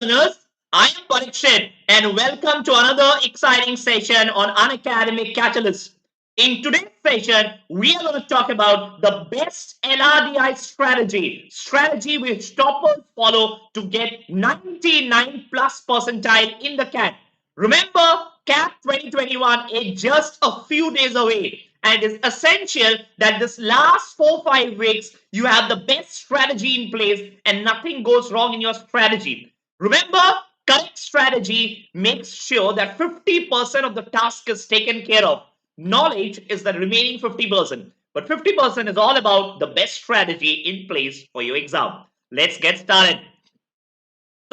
Listeners, I am Parikshit and welcome to another exciting session on Unacademy CAT-alyst. In today's session, we are going to talk about the best LRDI strategy which toppers follow to get 99 plus percentile in the CAT. Remember, CAT 2021 is just a few days away, and it is essential that this last 4-5 weeks you have the best strategy in place and nothing goes wrong in your strategy. Remember, correct strategy makes sure that 50% of the task is taken care of. Knowledge is the remaining 50%. But 50% is all about the best strategy in place for your exam. Let's get started.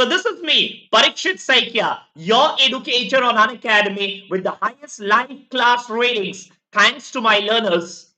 So this is me, Parikshit Saikia, your educator on Unacademy with the highest live class ratings thanks to my learners.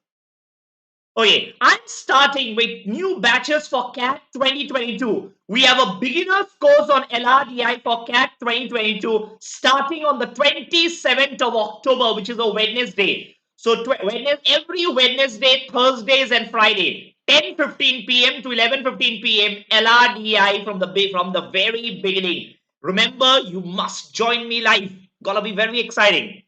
Okay, I'm starting with new batches for CAT 2022. We have a beginner's course on LRDI for CAT 2022 starting on the 27th of October, which is a Wednesday. So every Wednesday, Thursdays and Friday, 10:15 p.m. to 11:15 p.m. LRDI from the very beginning. Remember, you must join me live. Gonna be very exciting.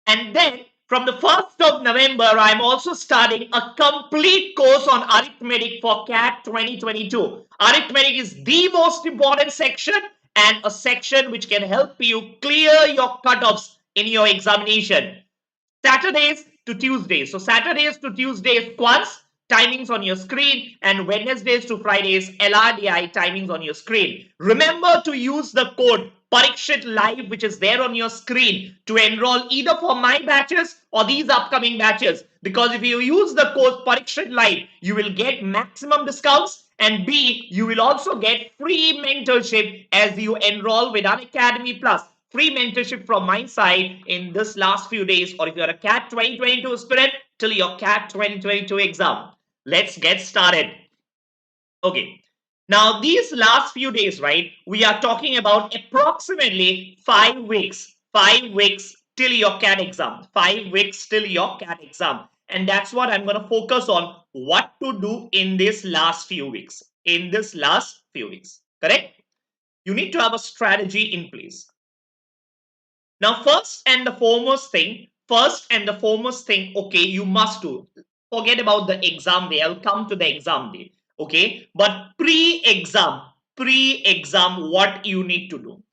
And then from the 1st of November, I'm also starting a complete course on arithmetic for CAT 2022. Arithmetic is the most important section and a section which can help you clear your cutoffs in your examination. Saturdays to Tuesdays. So Saturdays to Tuesdays, Quants, timings on your screen, and Wednesdays to Fridays, LRDI timings on your screen. Remember to use the code Parikshit Live, which is there on your screen, to enroll either for my batches or these upcoming batches. Because if you use the code Parikshit Live, you will get maximum discounts, and B, you will also get free mentorship as you enroll with Unacademy Plus. Free mentorship from my side in this last few days, or if you're a CAT 2022 aspirant, till your CAT 2022 exam. Let's get started. Okay. Now, these last few days, right, we are talking about approximately 5 weeks. 5 weeks till your CAT exam. 5 weeks till your CAT exam. And that's what I'm going to focus on, what to do in this last few weeks. In this last few weeks. Correct? You need to have a strategy in place. Now, first and the foremost thing, okay, you must do. Forget about the exam day. I'll come to the exam day. Okay, but pre-exam, what you need to do.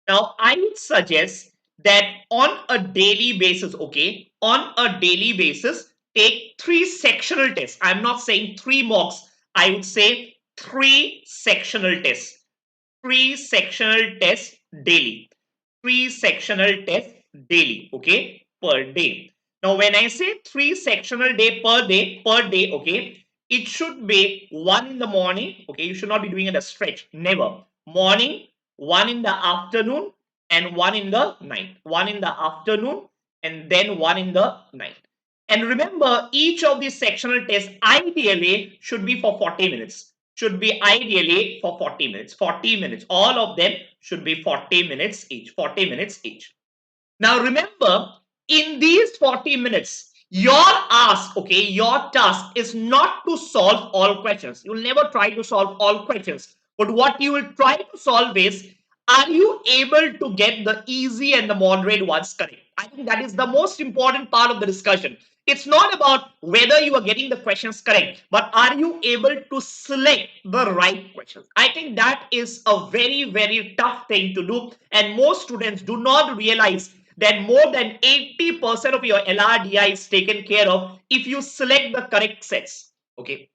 Now, I would suggest that on a daily basis, okay, on a daily basis, take 3 sectional tests. I'm not saying 3 mocks. I would say 3 sectional tests. 3 sectional tests daily. 3 sectional tests daily, okay, per day. Now, when I say 3 sectional day per day, okay, it should be 1 in the morning, okay, you should not be doing it a stretch, never. Morning, 1 in the afternoon, and 1 in the night. 1 in the afternoon, and then 1 in the night. And remember, each of these sectional tests ideally should be for 40 minutes. Should be ideally for 40 minutes. 40 minutes. All of them should be 40 minutes each. 40 minutes each. Now remember, in these 40 minutes, your ask, okay, your task is not to solve all questions. You'll never try to solve all questions. But what you will try to solve is, are you able to get the easy and the moderate ones correct? I think that is the most important part of the discussion. It's not about whether you are getting the questions correct, but are you able to select the right questions? I think that is a very, very tough thing to do. And most students do not realize that more than 80% of your LRDI is taken care of if you select the correct sets. Okay.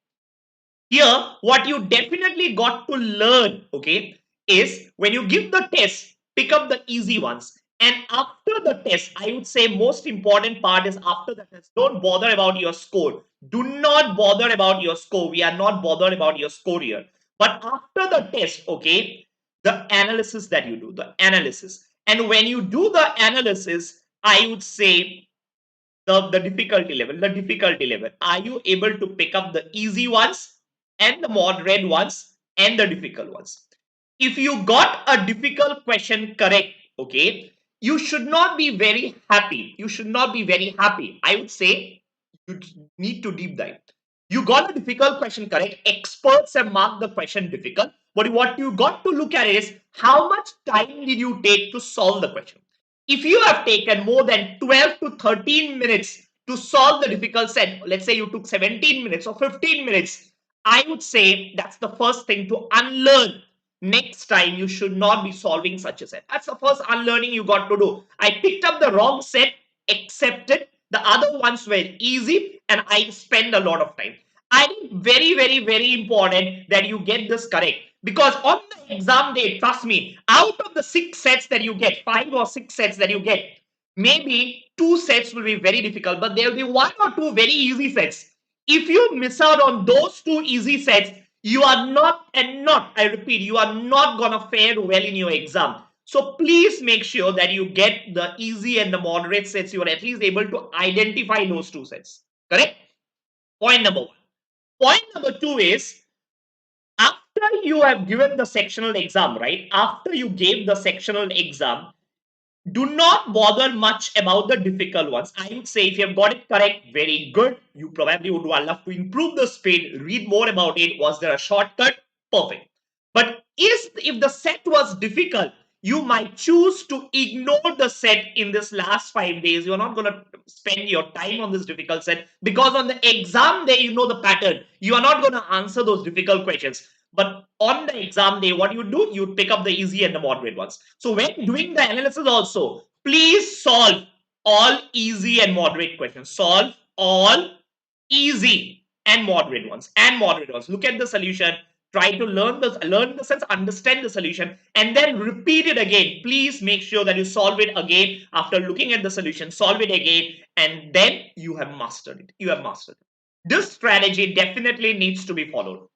Here, what you definitely got to learn, okay, is when you give the test, pick up the easy ones. And after the test, I would say most important part is after the test, don't bother about your score. Do not bother about your score. We are not bothered about your score here. But after the test, okay, the analysis that you do, the analysis. And when you do the analysis, I would say the difficulty level. Are you able to pick up the easy ones and the moderate ones and the difficult ones? If you got a difficult question correct, okay, you should not be very happy. You should not be very happy. I would say you need to deep dive. You got a difficult question correct. Experts have marked the question difficult. what you got to look at is how much time did you take to solve the question. If you have taken more than 12 to 13 minutes to solve the difficult set, let's say you took 17 minutes or 15 minutes, I would say that's the first thing to unlearn. Next time, you should not be solving such a set. That's the first unlearning you got to do. I picked up the wrong set, accepted. The other ones were easy, and I spend a lot of time. I think very, very, very important that you get this correct. Because on the exam day, trust me, out of the 6 sets that you get, 5 or 6 sets that you get, maybe 2 sets will be very difficult, but there will be 1 or 2 very easy sets. If you miss out on those 2 easy sets, you are not, I repeat, you are not gonna fare well in your exam. So please make sure that you get the easy and the moderate sets. You are at least able to identify those 2 sets. Correct? Point number 1. Point number 2 is, after you have given the sectional exam, right? After you gave the sectional exam, do not bother much about the difficult ones. I would say if you have got it correct, very good. You probably would love to improve the speed, read more about it. Was there a shortcut? Perfect. But if the set was difficult, you might choose to ignore the set in this last 5 days. You're not going to spend your time on this difficult set because on the exam day, you know the pattern. You are not going to answer those difficult questions. But on the exam day, what you do, you pick up the easy and the moderate ones. So when doing the analysis also, please solve all easy and moderate questions. Solve all easy and moderate ones. Look at the solution. Try to learn the sense, understand the solution, and then repeat it again. Please make sure that you solve it again after looking at the solution. Solve it again, and then you have mastered it. You have mastered it. This strategy definitely needs to be followed.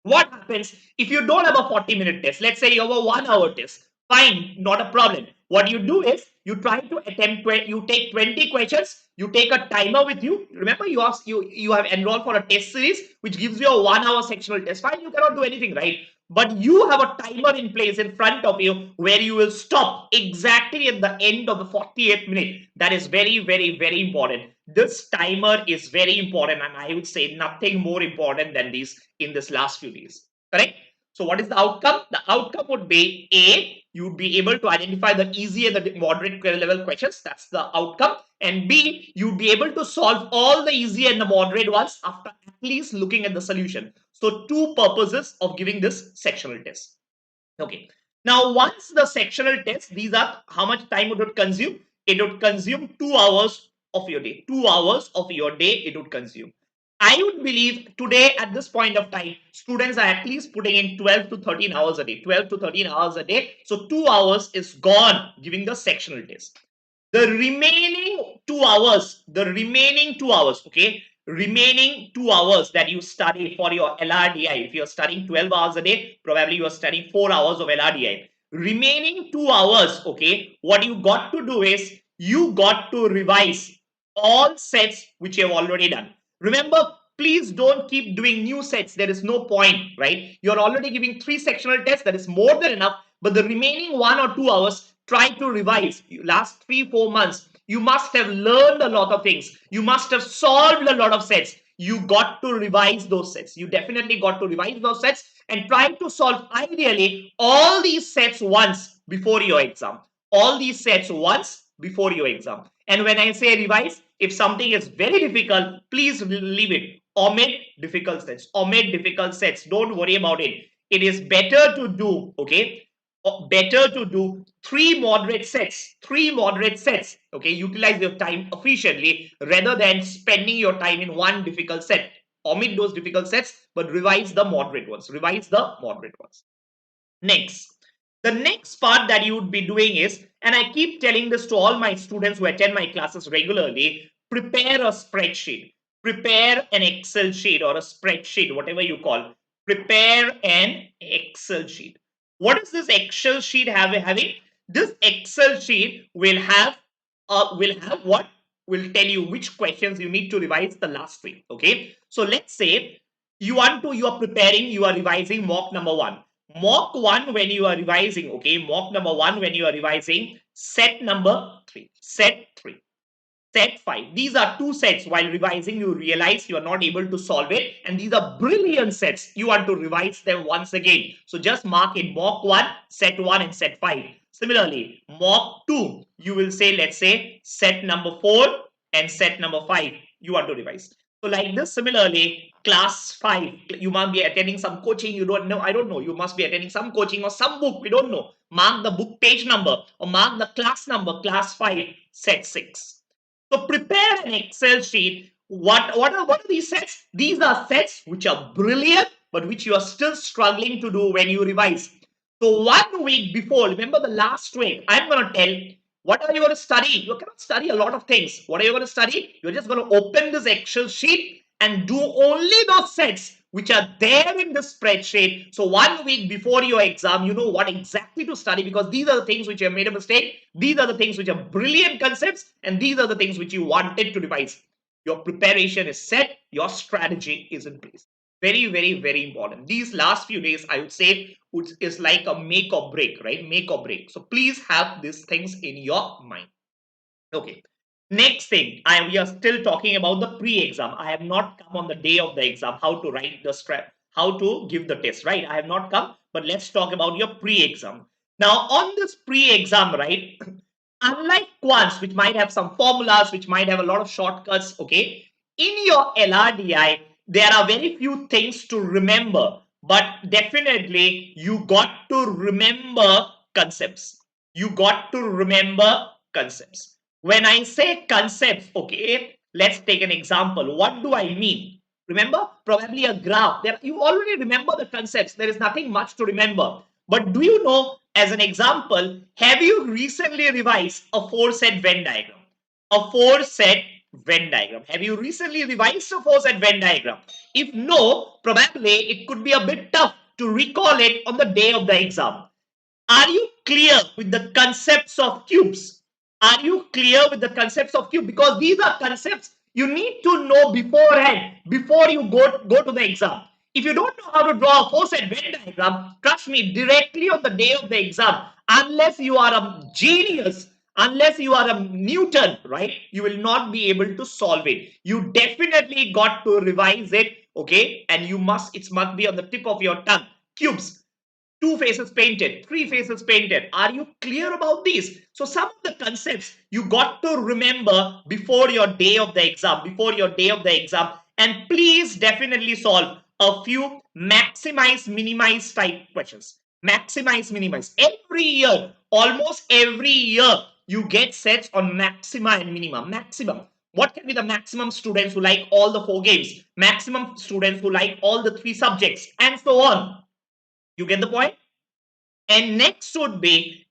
What happens if you don't have a 40-minute test? Let's say you have a 1 hour test. Fine, not a problem. What you do is you try to attempt, you take 20 questions, you take a timer with you. Remember, you have enrolled for a test series which gives you a 1 hour sectional test. Fine, you cannot do anything, right? But you have a timer in place in front of you where you will stop exactly at the end of the 48th minute. That is very, very, very important. This timer is very important, and I would say nothing more important than this in this last few days. Correct? So what is the outcome? The outcome would be A, you would be able to identify the easy and the moderate level questions. That's the outcome. And B, you'd be able to solve all the easy and the moderate ones after at least looking at the solution. So 2 purposes of giving this sectional test. Okay. Now, once the sectional test, these are how much time it would consume. It would consume 2 hours of your day. 2 hours of your day it would consume. I would believe today at this point of time, students are at least putting in 12 to 13 hours a day. 12 to 13 hours a day. So 2 hours is gone giving the sectional test. The remaining 2 hours, okay, remaining 2 hours that you study for your LRDI. If you're studying 12 hours a day, probably you are studying 4 hours of LRDI. Remaining 2 hours, okay, what you got to do is you got to revise all sets which you have already done. Remember, please don't keep doing new sets. There is no point, right? You're already giving 3 sectional tests. That is more than enough. But the remaining 1 or 2 hours, try to revise. Last 3-4 months, you must have learned a lot of things. You must have solved a lot of sets. You got to revise those sets. You definitely got to revise those sets and try to solve ideally all these sets once before your exam. All these sets once before your exam. And when I say revise, if something is very difficult, please leave it. Omit difficult sets. Omit difficult sets. Don't worry about it. It is better to do, okay? Better to do 3 moderate sets. 3 moderate sets, okay? Utilize your time efficiently rather than spending your time in 1 difficult set. Omit those difficult sets, but revise the moderate ones. Revise the moderate ones. Next. The next part that you would be doing is, and I keep telling this to all my students who attend my classes regularly, prepare a spreadsheet. Prepare an Excel sheet or a spreadsheet, whatever you call. Prepare an Excel sheet. What is this Excel sheet having? This Excel sheet will have what? Will tell you which questions you need to revise the last week. Okay. So let's say you are preparing, you are revising mock number 1. Mock 1 when you are revising, okay, mock number 1 when you are revising set number 3. Set 3. set 5. These are two sets. While revising, you realize you are not able to solve it. And these are brilliant sets. You want to revise them once again. So just mark it mock 1, set 1 and set 5. Similarly, mock 2, you will say, let's say, set number 4 and set number 5. You want to revise. So like this, similarly, class 5, you must be attending some coaching. You don't know. I don't know. You must be attending some coaching or some book. We don't know. Mark the book page number or mark the class number, class 5, set 6. So prepare an Excel sheet. What are these sets? These are sets which are brilliant, but which you are still struggling to do when you revise. So 1 week before, remember the last week, I'm going to tell what are you going to study. You cannot study a lot of things. What are you going to study? You're just going to open this Excel sheet and do only those sets which are there in the spreadsheet. So 1 week before your exam, you know what exactly to study, because these are the things which you have made a mistake. These are the things which are brilliant concepts, and these are the things which you wanted to revise. Your preparation is set. Your strategy is in place. Very, very, very important. These last few days, I would say, is like a make or break, right? Make or break. So please have these things in your mind. Okay. Next thing, we are still talking about the pre-exam. I have not come on the day of the exam, how to write the script, how to give the test, right? I have not come, but let's talk about your pre-exam. Now, on this pre-exam, right, unlike quants, which might have some formulas, which might have a lot of shortcuts, okay, in your LRDI, there are very few things to remember, but definitely you got to remember concepts. You got to remember concepts. When I say concepts, okay, let's take an example. What do I mean? Remember, probably a graph. You already remember the concepts. There is nothing much to remember. But do you know, as an example, have you recently revised a 4-set Venn diagram? A 4-set Venn diagram. Have you recently revised a 4-set Venn diagram? If no, probably it could be a bit tough to recall it on the day of the exam. Are you clear with the concepts of cubes? Are you clear with the concepts of cube? Because these are concepts you need to know beforehand, before you go to the exam. If you don't know how to draw a 4-set Venn diagram, trust me, directly on the day of the exam, unless you are a genius, unless you are a Newton, right, you will not be able to solve it. You definitely got to revise it, okay? And it must be on the tip of your tongue. Cubes. 2 faces painted, 3 faces painted. Are you clear about these? So some of the concepts you got to remember before your day of the exam, and please definitely solve a few maximize, minimize type questions. Maximize, minimize. Every year, almost every year, you get sets on maxima and minima. Maximum. What can be the maximum students who like all the 4 games? Maximum students who like all the 3 subjects, and so on. You get the point? And next would be,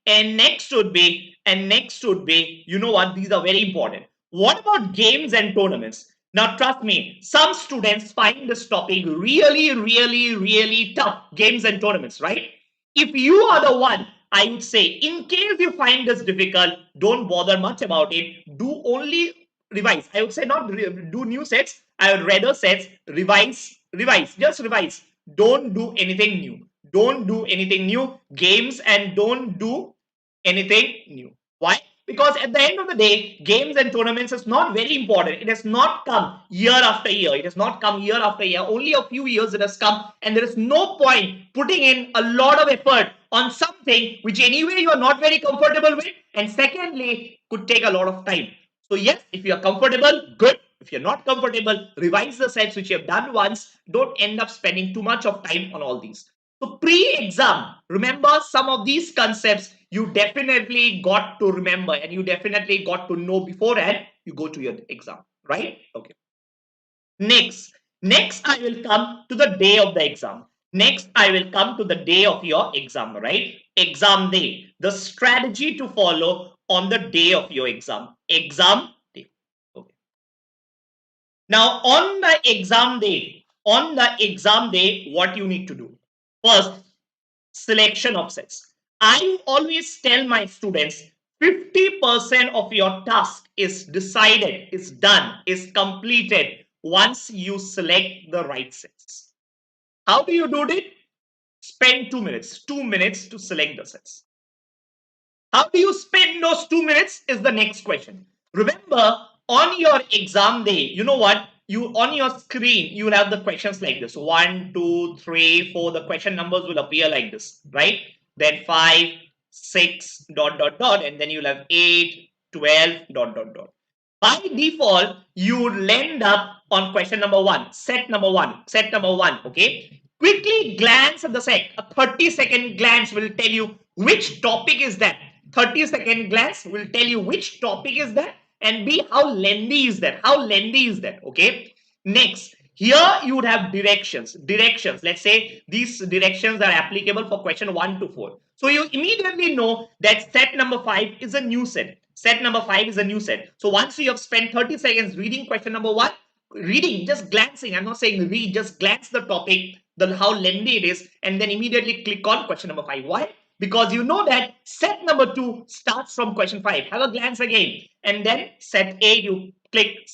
you know what? These are very important. What about games and tournaments? Now, trust me, some students find this topic really, really, really tough. Games and tournaments, right? If you are the one, I would say, in case you find this difficult, don't bother much about it. Do only revise. I would say not do new sets. I would rather sets revise. Just revise. Don't do anything new. Don't do anything new. Games, and don't do anything new. Why? Because at the end of the day, games and tournaments is not very important. It has not come year after year. It has not come year after year. Only a few years it has come, and there is no point putting in a lot of effort on something which anyway you are not very comfortable with, and secondly, could take a lot of time. So yes, if you are comfortable, good. If you're not comfortable, revise the sets which you have done once. Don't end up spending too much of time on all these. So pre-exam, remember some of these concepts you definitely got to remember, and you definitely got to know beforehand you go to your exam, right? Okay. Next I will come to the day of the exam. Next I will come to the day of your exam, right? Exam day. The strategy to follow on the day of your exam. Exam day. Okay. Now on the exam day, what you need to do? First, selection of sets. I always tell my students 50% of your task is decided, is done, is completed once you select the right sets. How do you do it? Spend 2 minutes, 2 minutes to select the sets. How do you spend those 2 minutes is the next question. Remember, on your exam day, you know what? You on your screen, you will have the questions like this. 1, 2, 3, 4. The question numbers will appear like this, right? Then 5, 6, dot, dot, dot. And then you'll have 8, 12, dot, dot, dot. By default, you would land up on question number 1, set number 1, set number 1, okay? Quickly glance at the set. A 30-second glance will tell you which topic is that. 30-second glance will tell you which topic is that, and B, how lengthy is that? How lengthy is that? Okay. Next, here you would have directions. Directions. Let's say these directions are applicable for question 1 to 4. So you immediately know that set number 5 is a new set. Set number 5 is a new set. So once you have spent 30 seconds reading question number 1, reading, just glancing, I'm not saying read, just glance the topic, how lengthy it is, and then immediately click on question number 5. Why? Because you know that set number 2 starts from question 5. Have a glance again. And then set 8, you click.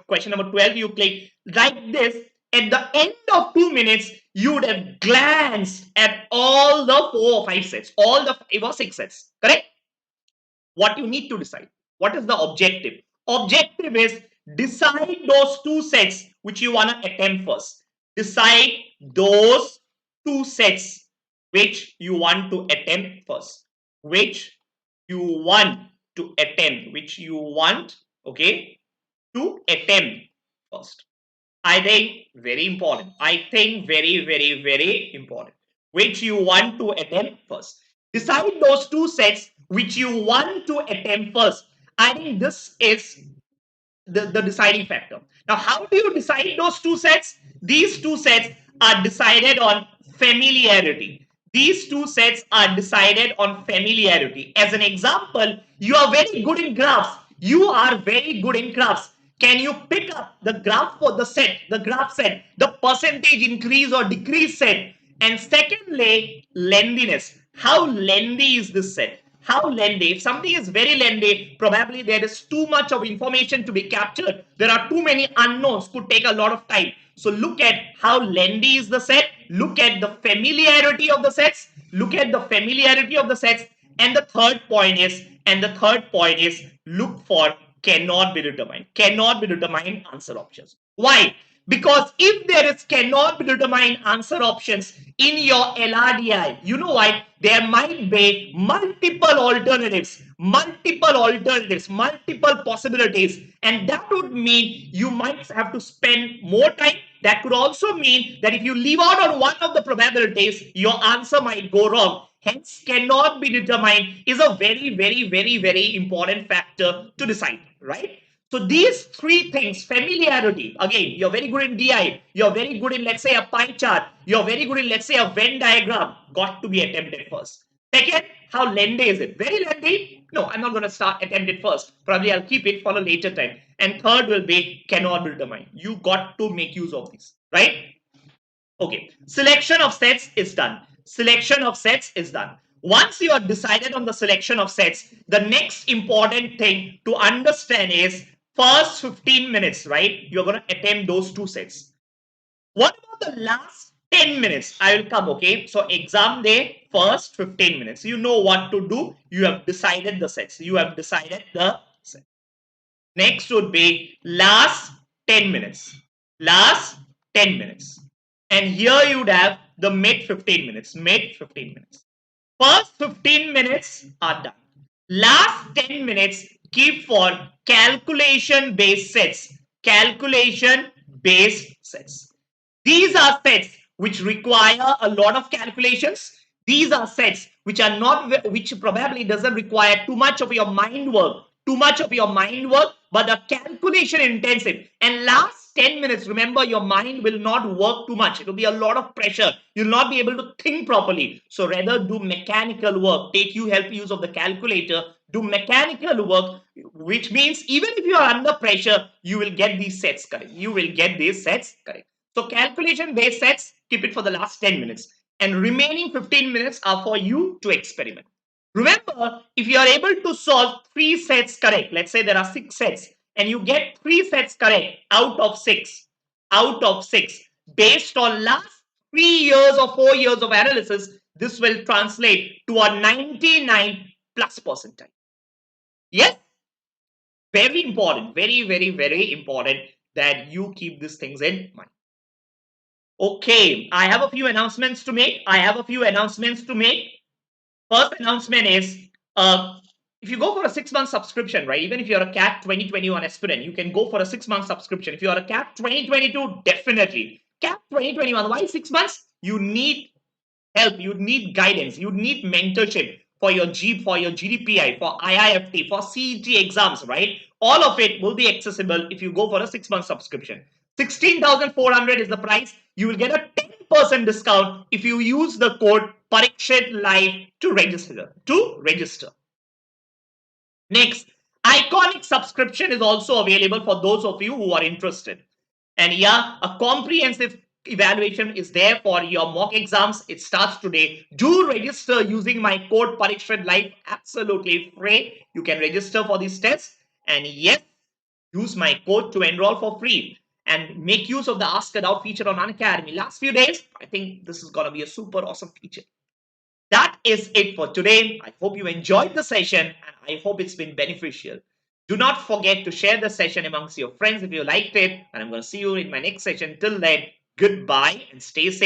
Question number 12, you click. Like this, at the end of 2 minutes, you would have glanced at all the 4 or 5 sets, all the 5 or 6 sets. Correct? What you need to decide. What is the objective? Objective is decide those 2 sets which you want to attempt first. Decide those 2 sets which you want to attempt first. Which you want to attempt. Which you want, okay, to attempt first. I think very important. I think very, very, very important. Which you want to attempt first. Decide those 2 sets which you want to attempt first. I think this is the deciding factor. Now, how do you decide those 2 sets? These 2 sets are decided on familiarity. These 2 sets are decided on familiarity. As an example, you are very good in graphs. You are very good in graphs. Can you pick up the graph for the set, the graph set, the percentage increase or decrease set? And secondly, lengthiness. How lengthy is this set? How lengthy? If something is very lengthy, probably there is too much of information to be captured. There are too many unknowns, could take a lot of time. So look at how lengthy is the set. Look at the familiarity of the sets. Look at the familiarity of the sets. And the third point is, look for cannot be determined. Cannot be determined answer options. Why? Because if there is cannot be determined answer options in your LRDI, you know what? There might be multiple alternatives, multiple possibilities. And that would mean you might have to spend more time. That could also mean that if you leave out on one of the probabilities, your answer might go wrong. Hence, cannot be determined is a very, very, very, very important factor to decide, right? So these 3 things, familiarity, again, you're very good in DI, you're very good in, let's say, a pie chart, you're very good in, let's say, a Venn diagram, got to be attempted first. Second, how lengthy is it? Very lengthy? No, I'm not going to start attempt it first. Probably I'll keep it for a later time. And third will be cannot be determined. You got to make use of this, right? Okay, selection of sets is done. Selection of sets is done. Once you are decided on the selection of sets, the next important thing to understand is first 15 minutes, right? You're going to attempt those 2 sets. What about the last 10 minutes? I will come, okay? So exam day, first 15 minutes. You know what to do. You have decided the sets. You have decided the set. Next would be last 10 minutes. Last 10 minutes. And here you would have the mid 15 minutes. Mid 15 minutes. First 15 minutes are done. Last 10 minutes keep for calculation based sets. Calculation based sets. These are sets which require a lot of calculations. These are sets which are not, which probably doesn't require too much of your mind work. But the calculation intensive. And last 10 minutes, remember, your mind will not work too much. It will be a lot of pressure. You'll not be able to think properly. So rather do mechanical work. Help use of the calculator. Do mechanical work, which means even if you are under pressure, you will get these sets correct. So calculation based sets, keep it for the last 10 minutes. And remaining 15 minutes are for you to experiment. Remember, if you are able to solve 3 sets correct, let's say there are 6 sets, and you get 3 sets correct out of 6, based on last 3 years or 4 years of analysis, this will translate to a 99 plus percentile. Yes? Very important, very important that you keep these things in mind. Okay, I have a few announcements to make. First announcement is if you go for a 6 month subscription, right? Even if you're a CAT 2021 aspirant, you can go for a 6 month subscription. If you're a CAT 2022, definitely. CAT 2021, why 6 months? You need help, you need guidance, you need mentorship for your GDPI, for IIFT, for CET exams, right? All of it will be accessible if you go for a 6 month subscription. 16,400 is the price. You will get a 10% discount if you use the code Parikshit Live to register. Next, iconic subscription is also available for those of you who are interested. And yeah, a comprehensive evaluation is there for your mock exams. It starts today. Do register using my code Parikshit Live, absolutely free. You can register for these tests. And yes, use my code to enroll for free and make use of the Ask a Doubt feature on Unacademy. Last few days, I think this is going to be a super awesome feature. That is it for today. I hope you enjoyed the session and I hope it's been beneficial. Do not forget to share the session amongst your friends if you liked it. And I'm going to see you in my next session. Till then, goodbye and stay safe.